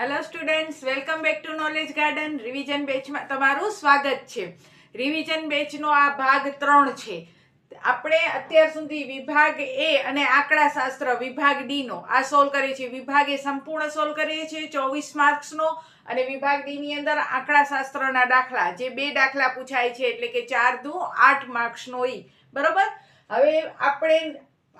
Hello students, welcome back to Knowledge Garden. Revision બેચમાં તમારું સ્વાગત છે. રિવિઝન બેચનો આ ભાગ 3 છે. આપણે અત્યાર સુધી વિભાગ એ અને આંકડાશાસ્ત્ર વિભાગ ડી નો આ સોલ્વ કરીએ છીએ. વિભાગ એ સંપૂર્ણ સોલ્વ કરીએ છીએ 24 માર્ક્સનો, અને વિભાગ ડી ની અંદર આંકડાશાસ્ત્રના દાખલા, જે 2 દાખલા પૂછાય છે, એટલે કે 4 દુ 8 માર્ક્સનો ઈ. બરોબર. હવે આપણે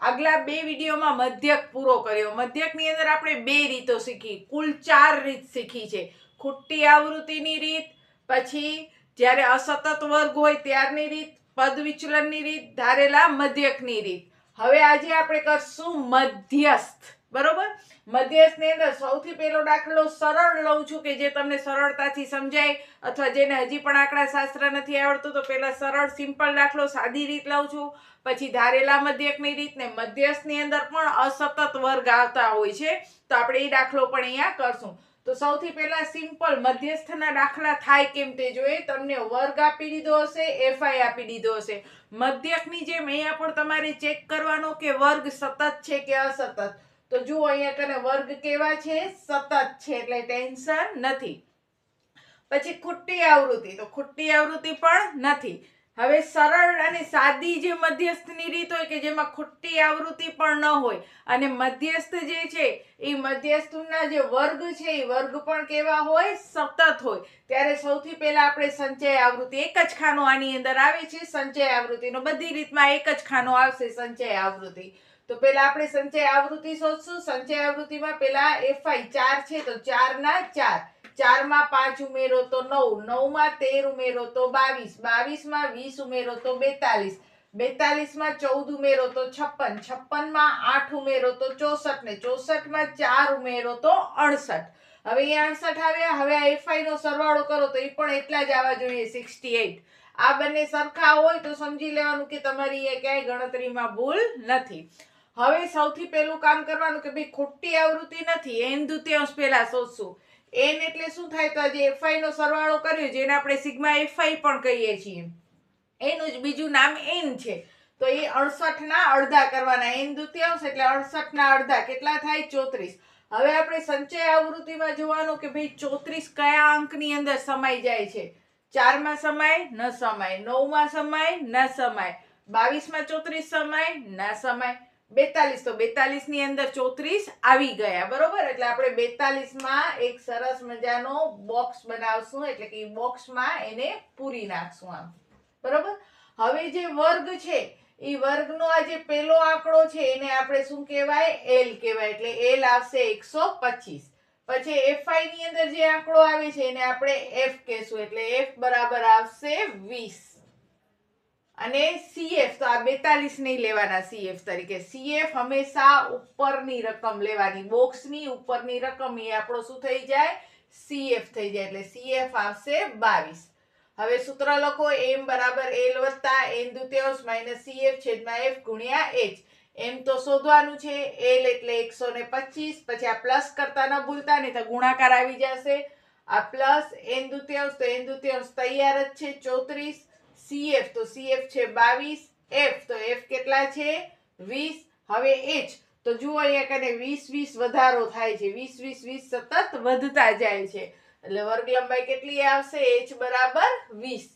આગલા 2 વિડીયોમાં મધ્યક પૂરો કર્યો. મધ્યકની અંદર આપણે 2 રીતો શીખી, કુલ 4 રીત શીખી છે. ખૂટતી આવૃત્તિની રીત, પછી જ્યારે અસતત વર્ગ હોય ત્યારની રીત, પદ વિચલનની રીત, ધારેલા મધ્યકની રીત. હવે આજે આપણે કરશું મધ્યસ્થ. બરોબર. મધ્યસ્થની અંદર સૌથી પહેલો દાખલો સરળ લઉં છું, કે જે તમને સરળતાથી સમજાય, અથવા જેને હજી પણ આંકડાશાસ્ત્ર નથી આવડતું તો પહેલા સરળ સિમ્પલ દાખલો સાદી રીત લઉં છું, પછી ધારેલા મધ્યકની રીત. ને મધ્યસ્થની અંદર પણ અસતત વર્ગ આવતા હોય છે, તો આપણે એ દાખલો પણ અહીંયા કરશું. તો સૌથી પહેલા સિમ્પલ મધ્યસ્થના દાખલા થાય કેમ તે જોઈએ. તમને વર્ગ આપી દીધો હશે, એફઆઈ આપી દીધો હશે. મધ્યકની જેમ અહીંયા પણ તમારે ચેક કરવાનો કે વર્ગ સતત છે કે અસતત. તો જુઓ અહીંયા કને વર્ગ કેવા છે? સતત છે, એટલે ટેન્શન નથી. પછી ખૂટતી આવૃત્તિ, તો ખૂટતી આવૃત્તિ પણ નથી. હવે સરળ અને સાદી જે મધ્યસ્થની રીત હોય, કે જેમાં ખૂટતી આવૃત્તિ પણ ન હોય, અને મધ્યસ્થ જે છે એ મધ્યસ્થના જે વર્ગ છે એ વર્ગ પણ કેવા હોય? સતત હોય. ત્યારે સૌથી પહેલા આપણે સંચય આવૃત્તિ, એક જ ખાનો આની અંદર આવે છે સંચય આવૃત્તિનો. બધી રીતમાં એક જ ખાનો આવશે સંચય આવૃત્તિ. તો પહેલા આપણે સંચય આવૃત્તિ શોધશું. સંચય આવૃત્તિમાં પહેલા એફઆઈ 4 છે, તો 4 ના 4. 4 માં 5 ઉમેરો તો 9, 9 માં 13 ઉમેરો તો 22, 22 માં 20 ઉમેરો તો 42, 42 માં 14 ઉમેરો તો 56, 56 માં 8 ઉમેરો તો 64, ને 64 માં 4 ઉમેરો તો 68. હવે અહીંયા 68 આવ્યા. હવે આ એફઆઈ નો સરવાળો કરો તો એ પણ એટલા જ આવવા જોઈએ, 68. આ બંને સરખા હોય તો સમજી લેવાનું કે તમારી એ ક્યાંય ગણતરીમાં ભૂલ નથી. હવે સૌથી પહેલું કામ કરવાનું કે ભાઈ ખૂટતી આવૃત્તિ નથી, n દુત્યાંશ પહેલા શોધશું. n એટલે શું થાય? તો આજે એફઆઈ નો સરવાળો કર્યો, જેને આપણે સિગ્મા એફઆઈ પણ કહીએ છીએ, એનું જ બીજું નામ n છે. તો એ 68 ના અડધા કરવાના. n દુત્યાંશ એટલે 68 ના અડધા કેટલા થાય? 34. હવે આપણે સંચય આવૃત્તિમાં જોવાનું કે ભાઈ 34 કયા અંકની અંદર સમાઈ જાય છે? 4 માં સમાય? ન સમાય. 9 માં સમાય? ન સમાય. 22 માં 34 સમાય? ન સમાય. 42, તો 42 ની અંદર 34 આવી ગયા. બરોબર. એટલે આપણે 42 માં એક સરસ મજાનો બોક્સ બનાવશું, એટલે કે બોક્સમાં એને પૂરી નાખશું આમ. બરોબર. હવે જે વર્ગ છે એ વર્ગનો આ જે પહેલો આંકડો છે એને આપણે શું કહેવાય? એલ કહેવાય. એટલે એલ આવશે 125. પછી એફઆઈ ની અંદર જે આંકડો આવે છે એને આપણે એફ કહેશું, એટલે એફ બરાબર આવશે 20. અને સીએફ, તો આ 42 નહીં લેવાના સીએફ તરીકે. સીએફ હંમેશા ઉપરની રકમ લેવાની, બોક્સની ઉપરની રકમ, એ આપણો શું થઈ જાય? સીએફ થઈ જાય. એટલે સીએફ આવશે 22. હવે સૂત્ર લખો, m બરાબર l વત્તા n દુત્યાંશ માઇનસ સીએફ છેદમાં f ગુણ્યા h. m તો શોધવાનું છે, l એટલે 125. પછી આ પ્લસ કરતા ન ભૂલતા, નહીં તો ગુણાકાર આવી જશે. આ પ્લસ n દુત્યાંશ, તો n દુત્યાંશ તૈયાર જ છે 34. CF, તો CF છે 22. F, તો F કેટલા છે? 20. હવે H, તો જુઓ અહીંયા કને 20 20 વધારો થાય છે, 20 20 20 સતત વધતા જાય છે. એટલે વર્ગ લંબાઈ કેટલી આવશે? H બરાબર 20.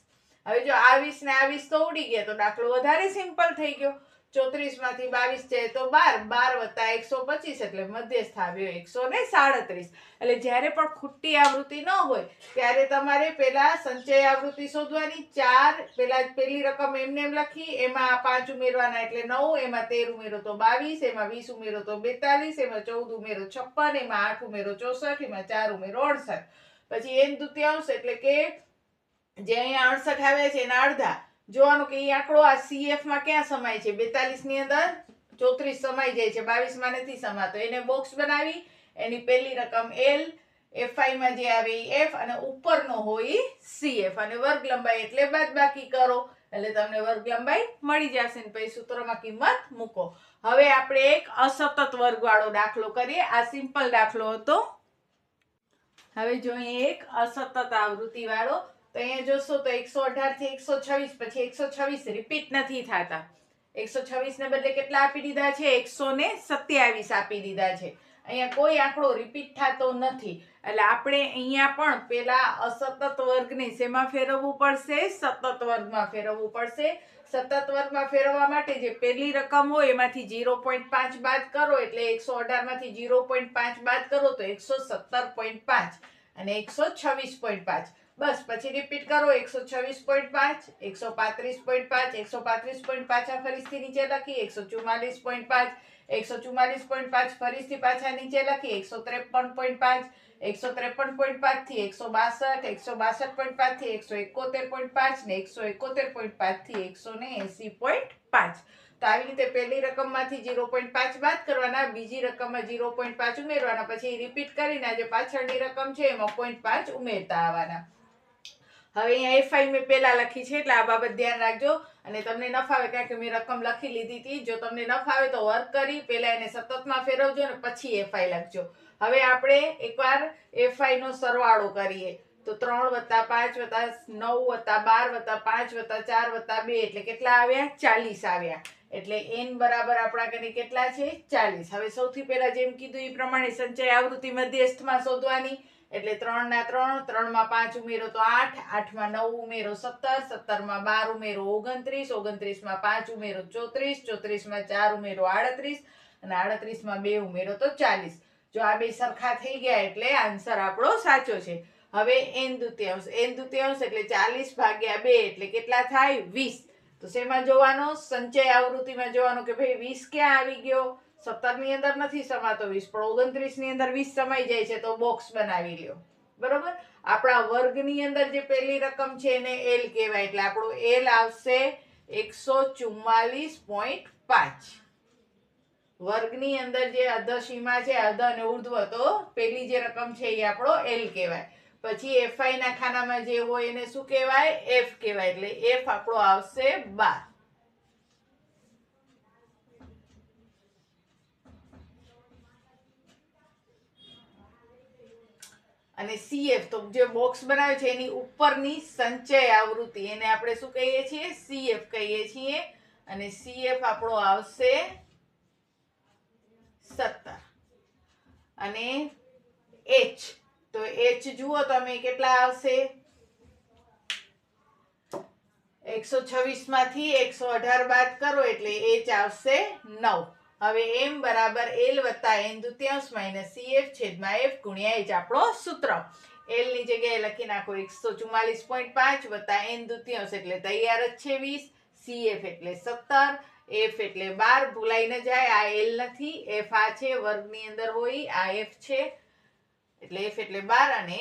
હવે જો આ 20 ને આ 20 તો ઉડી ગયા, તો દાખલો વધારે સિમ્પલ થઈ ગયો. 34 માંથી 22 જાય તો 12, 12 વત્તા 125, એટલે મધ્યસ્થ આવ્યો 137. એટલે જ્યારે પણ ખૂટતી આવૃત્તિ ન હોય ત્યારે તમારે પહેલા સંચય આવૃત્તિ શોધવાની. 4 પહેલા પહેલી રકમ એમને એમ લખી, એમાં 5 ઉમેરવાના એટલે 9, એમાં 13 ઉમેરો તો 22, એમાં 20 ઉમેરો તો 42, એમાં 14 ઉમેરો 56, એમાં 8 ઉમેરો 64, એમાં 4 ઉમેરો 68. પછી n દુત્યાંશ એટલે કે જે અહીંયા 68 આવ્યા છે એના અડધા. જોવાનું કે એ આંકડો આ સીએફ માં ક્યાં સમાય છે? 42 ની અંદર 34 સમાઈ જાય છે, 22 માં નથી સમાતો. એને બોક્સ બનાવી, એની પહેલી રકમ એલ, એફઆઈ માં જે આવે એ એફ, અને ઉપરનો હોય સીએફ, અને વર્ગ લંબાઈ એટલે બાદબાકી કરો, એટલે તમને વર્ગ લંબાઈ મળી જશે. ને પછી સૂત્રમાં કિંમત મૂકો. હવે આપણે એક અસતત વર્ગ વાળો દાખલો કરીએ. આ સિમ્પલ દાખલો હતો. હવે જો અહીં એક અસતત આવૃત્તિ વાળો, તો અહીંયા જોશો તો 118 થી 126, પછી 126 રિપીટ નથી થતા. 126 ને બદલે કેટલા આપી દીધા છે? 127 આપી દીધા છે. અહીંયા કોઈ આંકડો રિપીટ થતો નથી, એટલે આપણે અહીંયા પણ પેલા અસતત વર્ગને શેમાં ફેરવવું પડશે? સતત વર્ગમાં ફેરવવું પડશે. સતત વર્ગમાં ફેરવવા માટે જે પહેલી રકમ હોય એમાંથી 0.5 બાદ કરો એટલે 118 માંથી 0.5 બાદ કરો તો 117.5 અને 126.5. બસ પછી રિપીટ કરો 126.5, 135.5, 135.5 ફરીથી નીચે લખી 144.5, 144.5 ફરીથી પાછા નીચે લખી 153.5, 153.5 થી 162, 162.5 થી 171.5 ને 171.5 થી 180.5. તો આવી રીતે પહેલી રકમમાંથી 0.5 બાદ કરવાના, બીજી રકમમાં 0.5 ઉમેરવાના, પછી રિપીટ કરીને જે પાછળની રકમ છે એમાં 0.5 ઉમેરતા આવવાના. હવે અહીંયા એફઆઈ મેં પહેલા લખી છે એટલે આ બાબત ધ્યાન રાખજો. અને તમને ન ફાવે કારણ કે મેં રકમ લખી લીધી હતી, જો તમને ન ફાવે તો વર્ક કરી પહેલા એને સતતમાં ફેરવજો અને પછી એફઆઈ લખજો. હવે આપણે એકવાર એફઆઈ નો સરવાળો કરીએ તો 3 + 5 + 9 + 12 + 5 + 4 + 2 એટલે કેટલા આવ્યા? 40 આવ્યા. એટલે n બરાબર આપણા કને કેટલા છે? 40. હવે સૌથી પહેલા જેમ કીધું એ પ્રમાણે સંચય આવૃત્તિ મધ્યસ્થમાં શોધવાની. એટલે 3 ના 3, 3 માં 5 ઉમેરો તો 8, 8 માં 9 ઉમેરો 17, 17 માં 12 ઉમેરો 29, 29 માં 5 ઉમેરો 34, 34 માં 4 ઉમેરો 38 અને 38 માં 2 ઉમેરો તો 40. જો આ બે સરખા થઈ ગયા એટલે આન્સર આપણો સાચો છે. હવે n દુત્યાંશ એટલે 40 ભાગ્યા 2 એટલે કેટલા થાય? 20. તો શેમાં જોવાનો? સંચય આવૃત્તિમાં જોવાનો કે ભાઈ 20 ક્યાં આવી ગયો? 17 ની અંદર નથી સમાતો 20, પણ 29 ની અંદર 20 સમાઈ જાય છે તો બોક્સ બનાવી લ્યો. બરોબર? આપણા વર્ગની અંદર જે પહેલી રકમ છે એને L કહેવાય એટલે આપણો L આવશે 144.5. વર્ગની અંદર જે અધસીમા છે, અધ અને ઉર્ધ્વ, તો પહેલી જે રકમ છે એ આપણો L કહેવાય. પછી એફઆઈ ના ખાનામાં જે હોય એને શું કહેવાય? F કહેવાય. એટલે F આપણો આવશે 12. અને CF તો જે બોક્સ બનાવે છે એની ઉપરની સંચય આવૃત્તિ એને આપણે શું કહીએ છીએ? CF કહીએ છીએ. અને CF આપણો આવશે 17. અને H તો H જુઓ તમે કેટલા આવશે? 126 માંથી 118 બાદ કરો એટલે H આવશે 9. હવે m બરાબર L વત્તા n દુત્યાંશ માઇનસ CF છેદમાં F ગુણ્યા H આપણો સૂત્ર. L ની જગ્યાએ લખી નાખો 144.5 વત્તા n દુત્યાંશ એટલે તૈયાર જ છે 20, CF એટલે 17, F એટલે 12. ભૂલાઈ ન જાય, આ L નથી, F આ છે, વર્ગની અંદર હોય આ F છે એટલે F એટલે 12 અને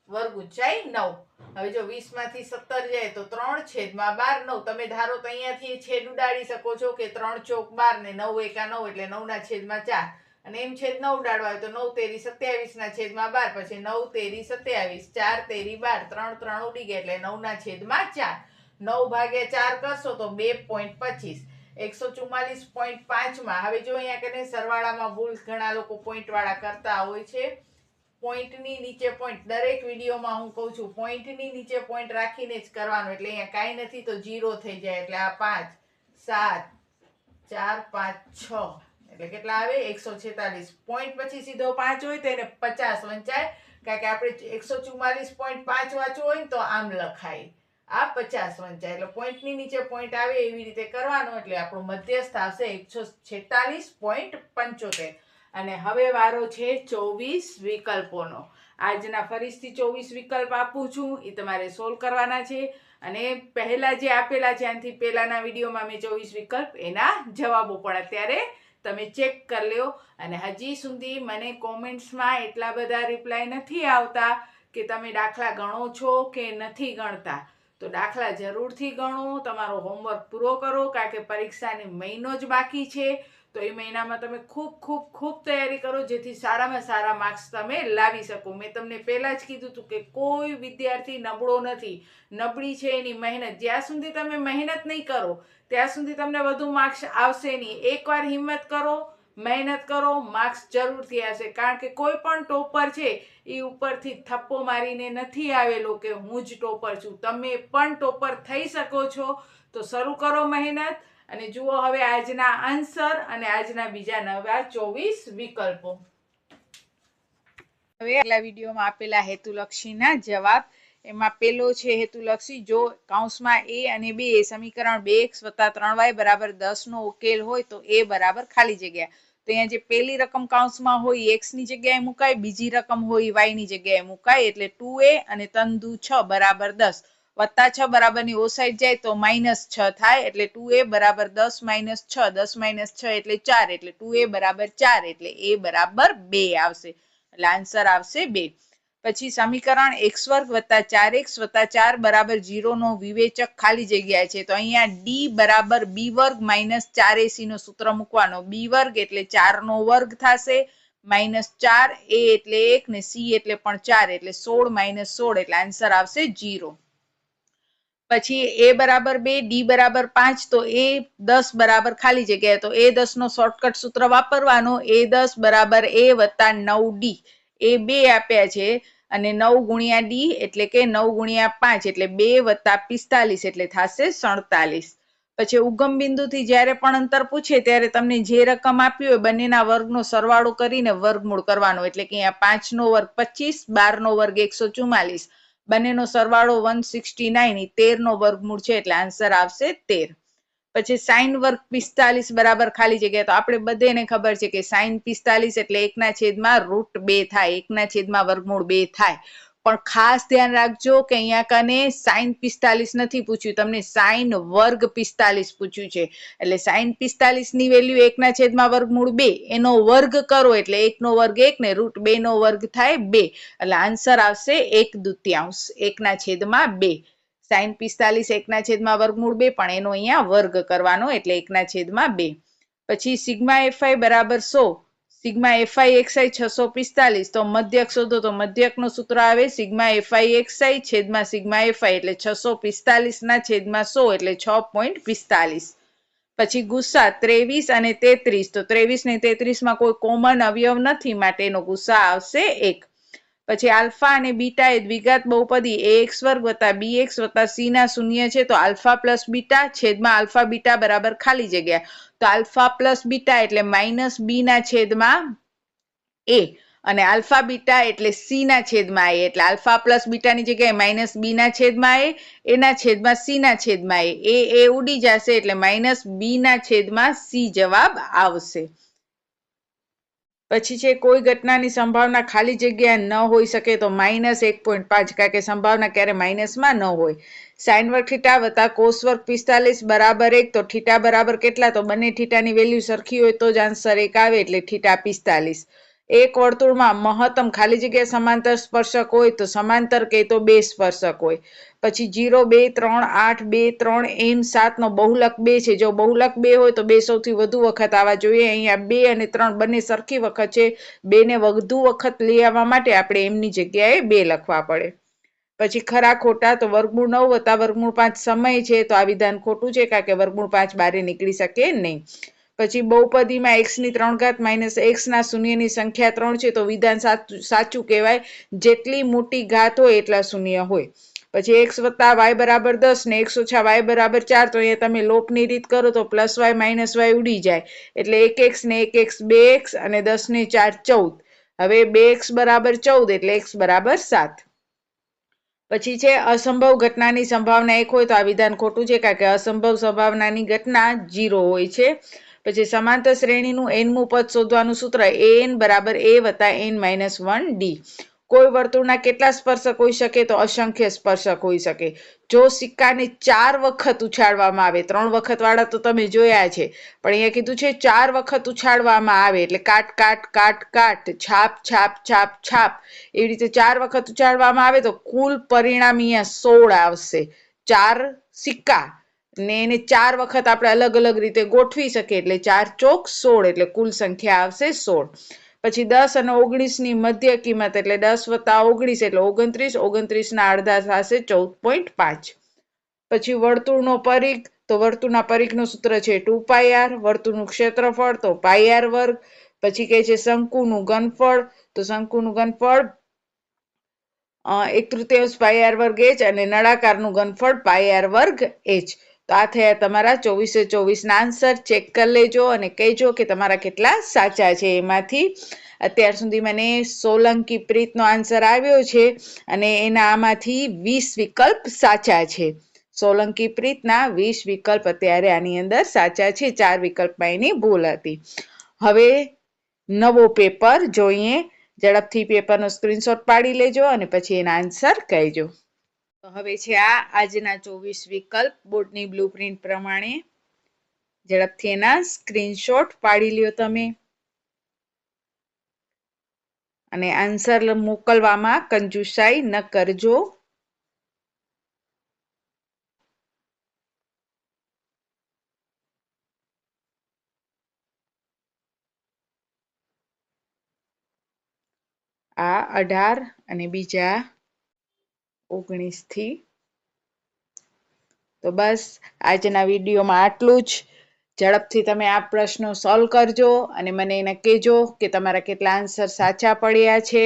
વર્ગ ઊંચાઈ 9. હવે જો 20 માંથી 17 જાય તો 3 છેદમાં 12 9. તમે ધારો તો અહીંયાથી છેદ ઉડાડી શકો છો કે 3 ચોક 12 ને 9 એકા 9 એટલે 9 ના છેદમાં 4 અને એમ છેદ 9 ઉડાડવા હોય તો 9 તેરી 27 ના છેદમાં 12, પછી 9 તેરી 27, 4 તેરી 12, 3 3 ઉડી ગયા એટલે 9 ના છેદમાં 4. 9 ભાગ્યા 4 કરશો તો 2.25. 144.5 માં હવે જો અહીંયા કને સરવાળામાં ભૂલ ઘણા લોકો પોઈન્ટ વાળા કરતા હોય છે. પોઈન્ટની નીચે પોઈન્ટ, દરેક વિડીયોમાં હું કહું છું પોઈન્ટની નીચે પોઈન્ટ રાખીને જ કરવાનું, એટલે અહીંયા કાંઈ નથી તો 0 થઈ જાય. એટલે આ 5, 7, 4, 5, 6 એટલે કેટલા આવે? 146. પોઈન્ટ પછી સીધો 5 હોય તો એને 50 વંચાય, કારણ કે આપણે 144.5 વાંચવું હોય ને તો આમ લખાય, આ 50 વંચાય. એટલે પોઈન્ટની નીચે પોઈન્ટ આવે એવી રીતે કરવાનો એટલે આપણું મધ્યસ્થ આવશે 146.75. અને હવે વારો છે 24 વિકલ્પોનો. આજના ફરીથી 24 વિકલ્પ આપું છું, એ તમારે સોલ્વ કરવાના છે. અને પહેલા જે આપેલા છે આનાથી પહેલાના વિડીયોમાં મેં 24 વિકલ્પ એના જવાબો પણ અત્યારે તમે ચેક કરી લો. અને હજી સુધી મને કોમેન્ટ્સમાં એટલા બધા રિપ્લાય નથી આવતા કે તમે દાખલા ગણો છો કે નથી ગણતા. તો દાખલા જરૂરથી ગણો, તમારો હોમવર્ક પૂરો કરો, કારણ કે પરીક્ષાને મહિનો જ બાકી છે. તો એ મહિનામાં તમે ખૂબ તૈયારી કરો, જેથી સારામાં સારા માર્ક્સ તમે લાવી શકો. મેં તમને પહેલાં જ કીધું હતું કે કોઈ વિદ્યાર્થી નબળો નથી, નબળી છે એની મહેનત. જ્યાં સુધી તમે મહેનત નહીં કરો ત્યાં સુધી તમને વધુ માર્ક્સ આવશે નહીં. એકવાર હિંમત કરો, મહેનત કરો, માર્ક્સ જરૂરથી આવશે. કારણ કે કોઈ પણ ટોપર છે એ ઉપરથી થપ્પો મારીને નથી આવેલો કે હું જ ટોપર છું. તમે પણ ટોપર થઈ શકો છો. તો શરૂ કરો મહેનત. અને જુઓ હવે આજના આન્સર અને આજના બીજા નવા 24 વિકલ્પો. હવે આગલા વિડીયોમાં આપેલા હેતુલક્ષીના જવાબ. એમાં પેલો છે હેતુલક્ષી, જો કૌંસમાં a અને b એ સમીકરણ 2x + 3y = 10 નો ઉકેલ હોય તો a બરાબર ખાલી જગ્યા. તો અહીંયા જે પેલી રકમ કૌંસમાં હોય x ની જગ્યાએ મુકાય, બીજી રકમ હોય y ની જગ્યાએ મુકાય, એટલે 2a અને 3 દુ 6 = 10. +6 બરાબરની ઓ સાઈડ જાય તો -6 થાય, એટલે 2a = 10 - 6, 10 - 6 એટલે 4, એટલે 2a = 4, એટલે a બરાબર 2 આવશે. એટલે આન્સર આવશે 2. પછી સમીકરણ x² + 4x + 4 = 0 નો વિવેચક ખાલી જગ્યા છે. તો અહીંયા d = b² - 4ac નો સૂત્ર મૂકવાનો. b² એટલે 4 નો વર્ગ થશે, -4, a એટલે 1 ને c એટલે પણ 4, એટલે 16 - 16, એટલે આન્સર આવશે 0. પછી a = 2, d = 5, તો a 10 બરાબર ખાલી જગ્યા. તો a 10 નો શોર્ટકટ સૂત્ર વાપરવાનો. a 10 = a + 9d. એ 2 આપ્યા છે અને 9 × d એટલે કે 9 × 5 એટલે 2 + 45 એટલે થશે 47. પછી ઉગમ બિંદુથી જ્યારે પણ અંતર પૂછે ત્યારે તમને જે રકમ આપી હોય બંનેના વર્ગનો સરવાળો કરીને વર્ગમૂળ કરવાનો. એટલે કે અહીંયા 5 નો વર્ગ 25, 12 નો વર્ગ 144, બંનેનો સરવાળો 169, 13 નો વર્ગમૂળ છે, એટલે આન્સર આવશે 13. પછી sin વર્ગ 45 બરાબર ખાલી જગ્યા. તો આપણે બધાને ખબર છે કે sin 45 એટલે 1/√2 થાય, 1/√2 થાય. પણ ખાસ ધ્યાન રાખજો કે અહીંયા કને sin 45 નથી પૂછ્યું, તમને sin વર્ગ 45 પૂછ્યું છે. એટલે sin 45 ની વેલ્યુ 1/√2, એનો વર્ગ કરો એટલે 1 નો વર્ગ 1 ને √2 નો વર્ગ થાય 2, એટલે આન્સર આવશે 1/2, 1/2. sin 45 1/√2, પણ એનો અહીંયા વર્ગ કરવાનો એટલે 1/2. પછી σFi = 100, σFi(xi) 645, તો મધ્યક શોધો. તો મધ્યકનું સૂત્ર આવે σFi(xi) / એટલે 645/100 એટલે 6.45. પછી ગુસ્સા 23 અને 33, તો 23 ને 33 માં કોઈ કોમન અવયવ નથી, માટે એનો ગુસ્સા આવશે 1. પછી આલ્ફા અને બીટા એ દ્વિઘાત બહુપદી ax² + bx + c ના શૂન્ય છે. તો આલ્ફા + બીટા છેદમાં આલ્ફા બીટા બરાબર ખાલી જગ્યા. તો આલ્ફા + બીટા એટલે -b/a, અને આલ્ફા બીટા એટલે c/a, એટલે આલ્ફા + બીટાની જગ્યાએ -b/a, એના છેદમાં c/a. એ ઉડી જશે એટલે -b/c જવાબ આવશે. પછી છે કોઈ ઘટનાની સંભાવના ખાલી જગ્યા ન હોઈ શકે તો -1.5, કારણ કે સંભાવના ક્યારે માઇનસમાં ન હોય. sin વર્ગ θ + cos વર્ગ 45 = 1, તો θ બરાબર કેટલા? તો બંને θની વેલ્યુ સરખી હોય તો જ આન્સર 1 આવે, એટલે θ 45. એક વર્તુળમાં મહત્તમ ખાલી જગ્યા સમાંતર સ્પર્શક હોય તો સમાંતર કે તો 2 સ્પર્શક હોય. પછી 0, 2, 3, 8, 2, 3, એમ 7 નો બહુલક 2 છે. જો બહુલક 2 હોય તો 2 સૌથી વધુ વખત આવવા જોઈએ. અહીંયા 2 અને 3 બંને સરખી વખત છે, 2 ને વધુ વખત લઈ આવવા માટે આપણે એમની જગ્યાએ 2 લખવા પડે. પછી ખરા ખોટા, તો √9 + √5 સમય છે, તો આ વિધાન ખોટું છે, કારણ કે √5 બહાર નીકળી શકે નહીં. પછી બહુપદીમાં x ની 3 ઘાત - x ના શૂન્યની સંખ્યા 3 છે, તો વિધાન સાચું કહેવાય. જેટલી મોટી ઘાત હોય એટલા શૂન્ય હોય. પછી x + y = 10 ને x - y = 4, તો અહીંયા તમે લોપની રીત કરો તો +y - y ઉડી જાય, એટલે 1x ને 1x 2x અને 10 ને 4 14. હવે 2x = 14 એટલે x = 7. પછી છે અસંભવ ઘટનાની સંભાવના 1 હોય તો આ વિધાન ખોટું છે, કારણ કે અસંભવ સંભાવનાની ઘટના 0 હોય છે. પછી સમાંતર શ્રેણીનું nમું પદ શોધવાનું સૂત્ર an = a + n - 1d. કોઈ વર્તુળના કેટલા સ્પર્શક હોઈ શકે? તો અસંખ્ય સ્પર્શક હોઈ શકે. જો સિક્કાને 4 વખત ઉછાળવામાં આવે, 3 વખત વાળા તો તમે જોયા છે, પણ અહીંયા કીધું છે 4 વખત ઉછાળવામાં આવે, એટલે કાટ કાટ કાટ કાટ, છાપ છાપ છાપ છાપ, એવી રીતે 4 વખત ઉછાળવામાં આવે તો કુલ પરિણામ અહીંયા 16 આવશે. 4 સિક્કા ને એને 4 વખત આપણે અલગ અલગ રીતે ગોઠવી શકીએ, એટલે 4 ચોક 16, એટલે કુલ સંખ્યા આવશે 16. પછી 10 અને 19 ની મધ્ય કિંમત એટલે 10 + 19 એટલે 29, 29 ના અડધા થશે 14.5. પછી વર્તુળનો પરિઘ, તો વર્તુળના પરિઘનું સૂત્ર છે 2πr, વર્તુળનું ક્ષેત્રફળ તો πr². પછી કહે છે શંકુનું ઘનફળ, તો શંકુનું ઘનફળ 1/3 πr² અને નળાકારનું ઘનફળ πr². તો આ થયા તમારા 24/24 ના આન્સર. ચેક કરી લેજો અને કહેજો કે તમારા કેટલા સાચા છે. એમાંથી અત્યાર સુધી મને સોલંકી પ્રીતનો આન્સર આવ્યો છે અને એના આમાંથી 20 વિકલ્પ સાચા છે. સોલંકી પ્રીતના 20 વિકલ્પ અત્યારે આની અંદર સાચા છે. 4 વિકલ્પમાં એની ભૂલ હતી. હવે નવો પેપર જોઈએ. ઝડપથી પેપરનો સ્ક્રીનશોટ પાડી લેજો અને પછી એના આન્સર કહેજો. તો હવે છે આજના 24 વિકલ્પ બોર્ડની બ્લુપ્રિન્ટ પ્રમાણે. ઝડપથી એના સ્ક્રીનશોટ પાડી લ્યો તમે અને આન્સર મોકલવામાં કંજુસાઈ ન કરજો. આ 18 અને બીજા 19 થી. તો બસ આજના વિડીયોમાં આટલું જ. ઝડપથી તમે આ પ્રશ્નો સોલ્વ કરજો અને મને એને કહેજો કે તમારા કેટલા આન્સર સાચા પડ્યા છે.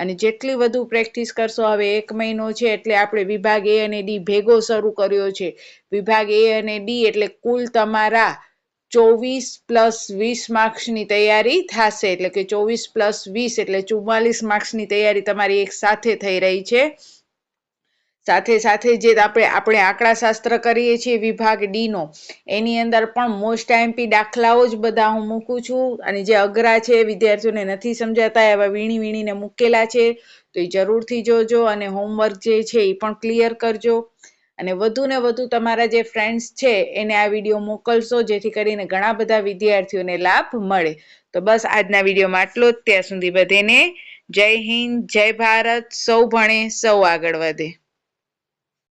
અને જેટલી વધુ પ્રેક્ટિસ કરશો, હવે 1 મહિનો છે એટલે આપણે વિભાગ એ અને ડી ભેગો શરૂ કર્યો છે. વિભાગ એ અને ડી એટલે કુલ તમારા 24 + 20 માર્ક્સની તૈયારી થશે. એટલે કે 24 + 20 એટલે 44 માર્ક્સની તૈયારી તમારી એક સાથે થઈ રહી છે. સાથે સાથે જે આપણે આંકડાશાસ્ત્ર કરીએ છીએ વિભાગ ડી નો, એની અંદર પણ મોસ્ટ આઈએમપી દાખલાઓ જ બધા હું મૂકું છું. અને જે અઘરા છે, વિદ્યાર્થીઓને નથી સમજાતા એવા વીણીને મૂકેલા છે. તો એ જરૂરથી જોજો અને હોમવર્ક જે છે એ પણ ક્લિયર કરજો. અને વધુ ને વધુ તમારા જે ફ્રેન્ડ્સ છે એને આ વિડીયો મોકલશો, જેથી કરીને ઘણા બધા વિદ્યાર્થીઓને લાભ મળે. તો બસ આજના વિડીયોમાં આટલો જ. ત્યાં સુધી બધાને જય હિન્દ, જય ભારત. સૌ ભણે, સૌ આગળ વધે.